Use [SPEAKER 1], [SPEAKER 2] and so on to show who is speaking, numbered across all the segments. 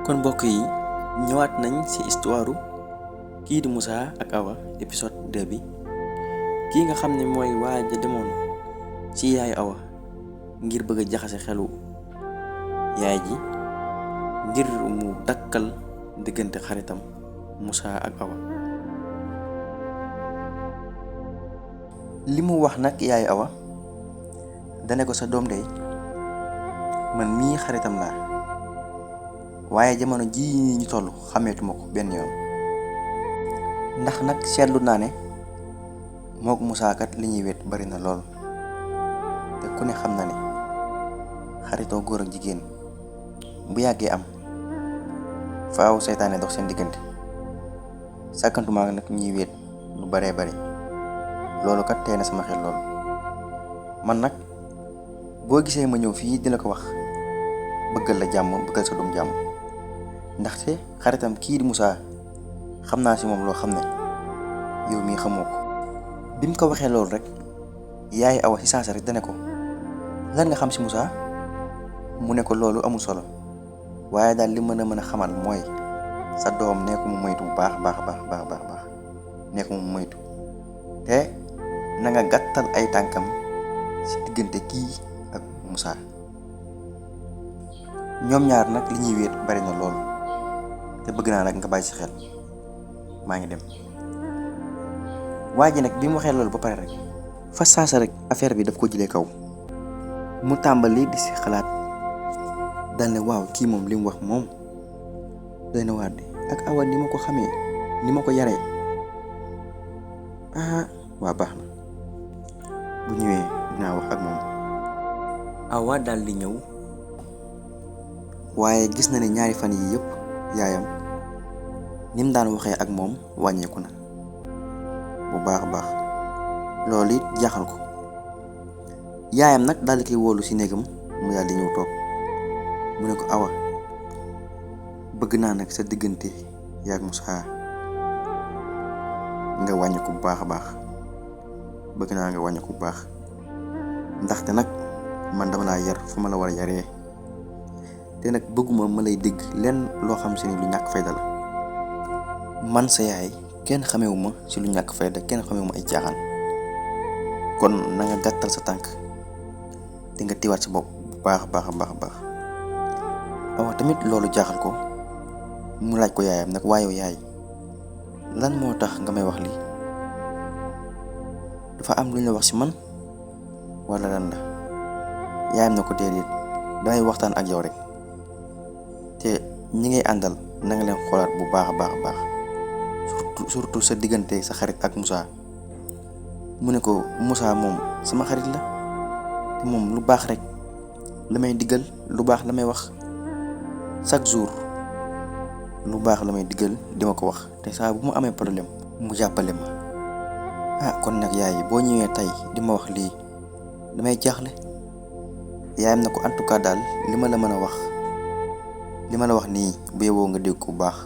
[SPEAKER 1] kon mbokk yi ñëwaat nañ ci histoire kii di Moussa ak Awa épisode 2 bi kii nga xam ne mooy waaja demoon ci yaayu Awa ngir bëgg a jaxase xelu yaay ji ngir mu dakkal diggante xaritam Moussa ak Awa. li mu wax nag yaayu Awa dane ko sa doom day man mii xaritam laa waaye jamono ji ñu toll xàmmeetuma ko benn yoon ndax nag seetlu naa ne mook Moussa kat li ñuy wet bari na lool te ku ne xam na ne xaritoo góor ak jigéen bu yàggee am faaw seytaane dox seen diggante sàkkantumaa nag ñuy wet lu baree bari loolu kat tey na sama xel lool man nag boo gisee ma ñëw fii di la ko wax bëggal la jàmm bëggal sa doom jàmm ndaxte xaritam kii di Moussa xam naa si moom loo xam ne yow mii xamoo ko. bi mu ko waxee loolu rek yaay Awa si saasa rek dane ko lan nga xam si Moussa mu ne ko loolu amul solo waaye daal li mën a xamal mooy sa doom nee ko mu moytu bu baax nee ko mu moytu te na nga gàttal ay tànkam si diggante kii ak Moussa ñoom ñaar nag li ñuy wéet bari na lool te bëgg naa nag nga bàyyi si xel maa ngi dem. waa ji nag bi mu waxee loolu ba pare rek fa saasa rek affaire bi daf ko jëlee kaw mu tàmbali di si xalaat dal ne waaw kii moom li mu wax moom doy na waar de ak Awa ni ma ko xamee ni ma ko yaree waa baax na bu ñëwee dinaa wax ak moom. Awa daal di ñëw waaye gis na ne ñaari fan yi yëpp yaayam ni mu daan waxee ak moom wàññeeku na bu baax a baax loolu it jaaxal ko yaayam nag daal di koy wóolu si néegam mu daal di ñëw toog mu ne ko Awa bëgg naa nag sa diggante yaag Moussa nga wàññi ko bu baax a baax bëgg naa nga wàññi ko bu baax ndaxte nag man dama laa yar fu ma la war a yaree te nag bëgguma ma lay dégg lenn loo xam si ni lu ñàkk fayda la man sa yaay kenn xamewuma ci lu ñàkk fayda kenn xamewuma ay caaxaan kon na nga gàttal sa tànk te nga tiwaat sa bopp bu baax a baax. Awa tamit loolu jaaxal ko mu laaj ko yaayam nag waaye yaay lan moo tax nga may wax lii dafa am lu ñu la wax ci man walla lan la yaayam na ko déedéet damay waxtaan ak yow rek te ñi ngay àndal na nga leen xoolaat bu baax a baax surtout sa diggante sa xarit ak Moussa mu ne ko Moussa moom sama xarit la te moom lu baax rek la may diggal lu baax la may wax chaque jour lu baax la may diggal di ma ko wax te saa bu mu amee problème mu jàppale ma kon nag yaay boo ñëwee tey di ma wax lii damay jaaxle yaayam na ko en tout cas daal li ma la mën a wax li ma la wax nii bu yeboo nga dégg ko bu baax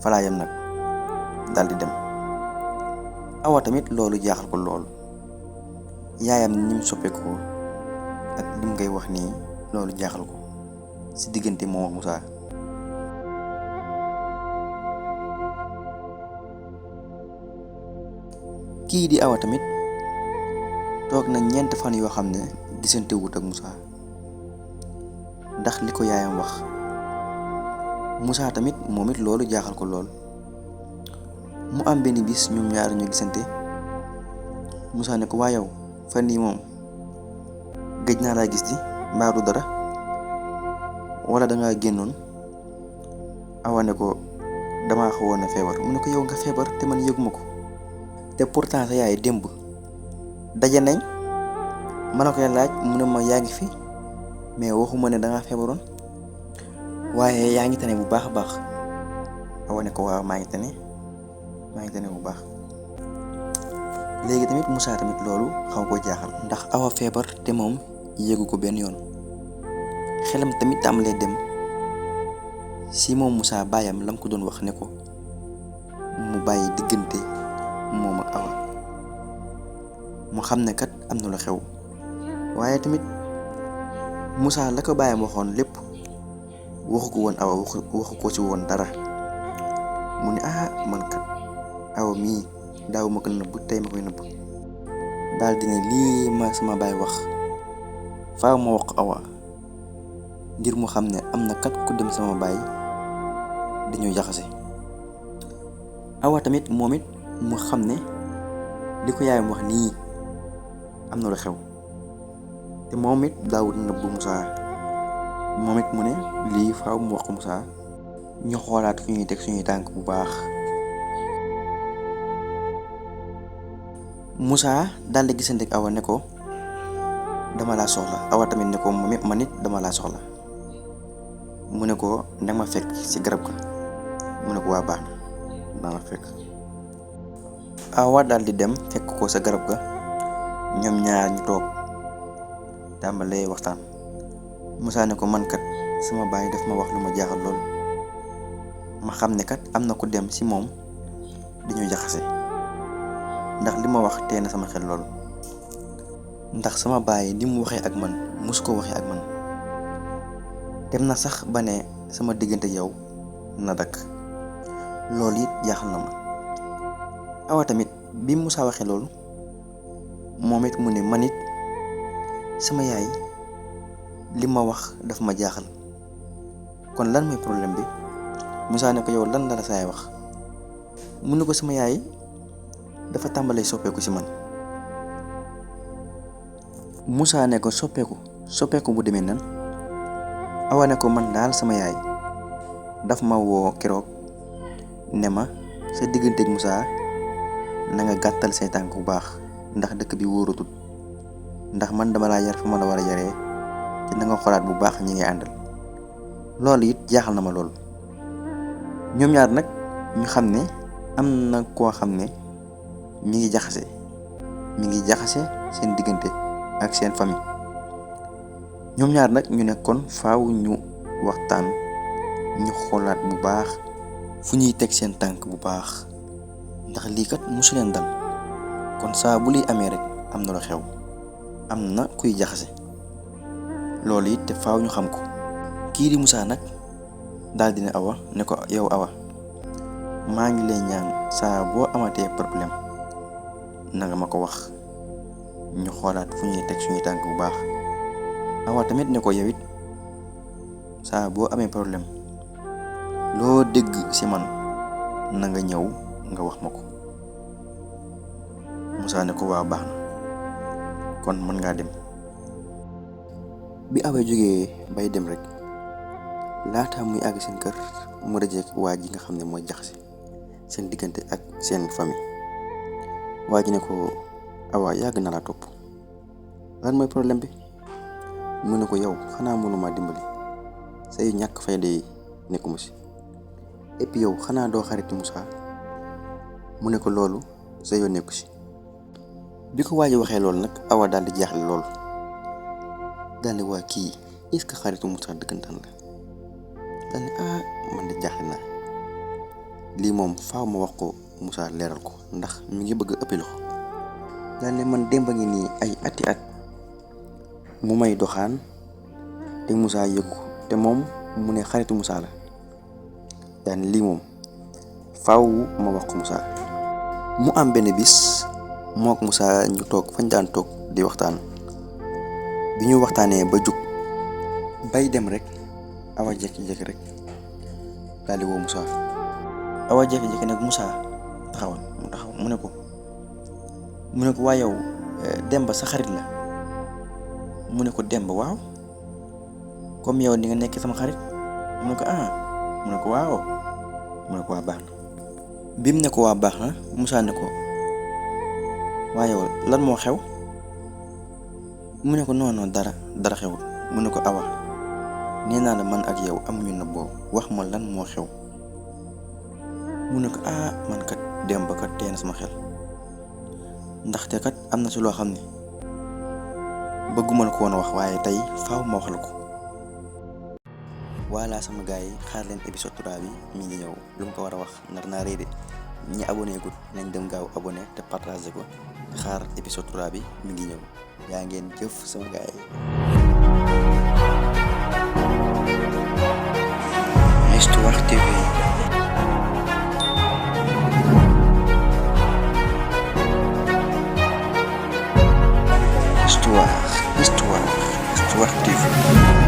[SPEAKER 1] falaayam nag daal di dem. Awa tamit loolu jaaxal ko lool yaayam ni mu soppeekoo ak li mu ngay wax nii loolu jaaxal ko ci diggante moom ak Moussa. kii di Awa tamit toog na 4 fan yoo xam ne gisante wut ak Moussa ndax li ko yaayam wax Moussa tamit moom it loolu jaaxal ko lool mu am benn bis ñoom ñaar ñu gisante Moussa ne ko waa yow fan yii moom gëj naa laa gis di mbaa du dara wala dangaa génnoon. Awa ne ko damaa xawoon a feebar mu ne ko yow nga feebar te man yëguma ko te pourtant sa yaay démb daje nañ ma ne koy laaj mu ne ma yaa ngi fi mais waxuma ne dangaa feebaroon waaye yaa ngi tane bu baax a baax. Awa ne ko waaw maa ngi tane bu baax. léegi tamit Moussa tamit loolu xaw ko jaaxal ndax Awa feebar te moom yëgu ko benn yoon xelam tamit tàmbalee dem si moom Moussa baayam lam ko doon wax ne ko mu bàyyi diggante moom ak Awa mu xam ne kat am na lu xew waaye tamit Moussa la ko baayam waxoon lépp waxu ko woon awa waxu ko ci woon dara. mu ne man kat awa mii daaw ma ko nëbb tey ma koy nëbb. daal di ne lii ma sama baay wax faaw ma wax awa ngir mu xam ne am na kat ku dem sama baay dañoo jaxase. awa tamit moom it mu xam ne li ko yaayam wax nii am na lu xew te moom it daawul nëbb Moussa. moom it mu ne lii faaw mu wax ko Moussa ñu xoolaat fu ñuy teg suñuy tànk bu baax. Moussa daal di gisante ak awa ne ko dama laa soxla. awa tamit ne ko man it dama laa soxla. mu ne ko nag ma fekk ci garab ga. mu ne ko waa baax na naa ma fekk. awa daal di dem fekk ko sa garab ga. ñoom ñaar ñu toog tàmbalee waxtaan. Moussa ne ko man kat sama baay daf ma wax lu ma jaaxal lool. ma xam ne kat am na ku dem ci moom dañoo jaxase ndax li ma wax tee na sama xel lool. ndax sama baay ni mu waxee ak man musu ko waxee ak man. dem na sax ba ne sama diggante yow na dakk. loolu it jaaxal na ma. awa tamit bi Moussa waxee loolu moom it mu ne man it sama yaay li ma wax daf ma jaaxal. kon lan mooy problème bi. Moussa ne ko yow lan la sa yaay wax. mu ne ko sama yaay dafa tàmbalee soppeeku ci man. Moussa ne ko soppeeku bu demee nan. awa ne ko man daal sama yaay daf ma woo keroog ne ma sa digganteeg Moussa na nga gàttal say tànk bu baax ndax dëkk bi wóoratul. ndax man dama laa yar fa ma la war a yaree te na nga xoolaat bu baax ñi ngay àndal. loolu it jaaxal na ma lool. ñoom ñaar nag ñu xam ne am na koo xam ne mi ngi jaxase seen diggante ak seen famille. ñoom ñaar nag ñu ne kon faaw ñu waxtaan ñu xoolaat bu baax fu ñuy teg seen tànk bu baax ndax lii kat musu leen dal. kon saa bu liy amee rek am na lu xew. am na kuy jaxase. loolu it te faaw ñu xam ko. kii di Moussa nag daal di ne awa ne ko yow awa maa ngi lay ñaan saa boo amatee problème na nga ma ko wax ñu xoolaat fu ñuy teg suñuy tànk bu baax. awa tamit ne ko yow it saa boo amee problème loo dégg ci man na nga ñëw nga wax ma ko. Moussa ne ko waa baax na kon mën ngaa dem. bi awa jógee bay dem rek laata muy àgg seen kër mu dajeek waa ji nga xam ne mooy jaxase seen diggante ak seen famille. waa ji ne ko awa yàgg na laa topp lan mooy problème bi. mu ne ko yow xanaa mënuma dimbali say ñàkk fayda yi nekkuma ci. et puis yow xanaa doo xaritu Moussa. mu ne ko loolu sa yoon nekku ci. bi ko waa ji waxee loolu nag awa daal di jaaxle loolu. daal ne waa kii est-ce que xaritu Moussa dëggantaan la. daal ne man de jaaxle naa. lii moom faaw ma wax ko Moussa leeral ko ndax mi ngi bëgg a ëppi loxo. daal ne man démb ngi nii ay ati at mu may doxaan te Moussa yëgu te moom mu ne xaritu Moussa la. daal ne lii moom faaw ma wax ko Moussa. mu am benn bis mook Moussa ñu toog fañ daan toog di waxtaan. bi ñu waxtaanee ba jug bay dem rek awa jékki-jékki rek daal di woo Moussa. awa jékki-jékki nag Moussa taxawal mu taxaw mu ne ko waa yow Demba sa xarit la. mu ne ko Demba waaw comme yow ni nga nekk sama xarit. mu ne ko mu ne ko waaw. mu ne ko waa baax na. bi mu ne ko waa baax na Moussa ne ko waa yow lan moo xew. mu ne ko non dara xewul. mu ne ko awa nee naa la man ak yow amuñu na boobu wax ma lan moo xew. mu ne ko man kat Demba kat tee na sama xel ndaxte kat am na ci loo xam ne bëgguma la ko woon a wax waaye tey faaw ma wax la ko. voilà sama gars yi xaar leen épisode 3 bi mi ngi ñëw lu mu ko war a wax nar naa réede ñi abonné gut nañ dem gaaw abonné te partagé ko xaar épisode 3 bi mi ngi ñëw yaa ngeen jëf sama gars yi. Warkh TV.